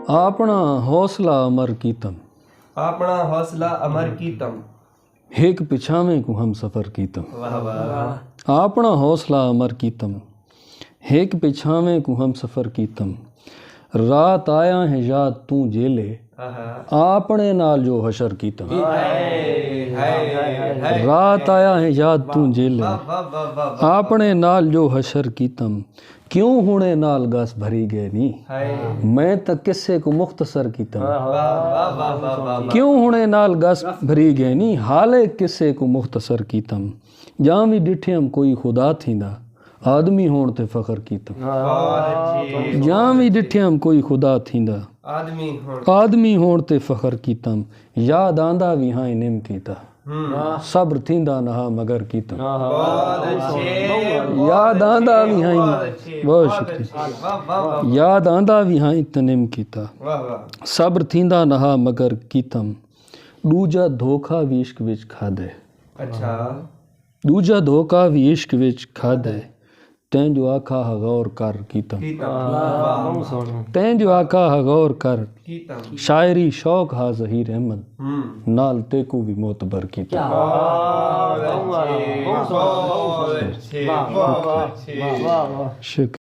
ਆਪਣਾ ਹੌਸਲਾ ਅਮਰ ਕੀਤਮ ਆਪਣਾ ਹੌਸਲਾ ਅਮਰ ਕੀਤਮ हेक पिछावे को हम सफ़र कीतम वाह वाह आपना हौसला अमर कीतम हेक पिछावे को हम सफ़र कीतम रात आया है याद तू जेले आपने नाल जो हशर कीतम रात आया है याद तू जेले आपने नाल जो हशर कीतम क्यों हुणे नाल गस भरी गए नी मैं तो किस्से को मुख्तसर कीतम क्यों हुणे नाल गस भरी गए नी हाले किस्से को मुख्तसर कीतम जां भी डिठियम कोई खुदा थींदा आदमी होण ते फख्र कीतम जां भी डिठियम कोई खुदा थींदा आदमी होण ते फख्र कीतम याद आंदा भी हां निम कीता सब्र थींदा नहा मगर कीतम याद आंदा भी हां बहुत शुक्रिया याद आंदा भी हां तनिम कीता सब्र थींदा नहा मगर कीतम दूजा धोखा भी इश्क विच खादे अच्छा दूजा धोखा भी इश्क विच खादे तैं जो आखा है गौर कर कीतम तैं जो आखा है गौर कर शायरी शौक हा ज़हीर अहमद नाल तेकू भी मोतबर कीतम शुक्र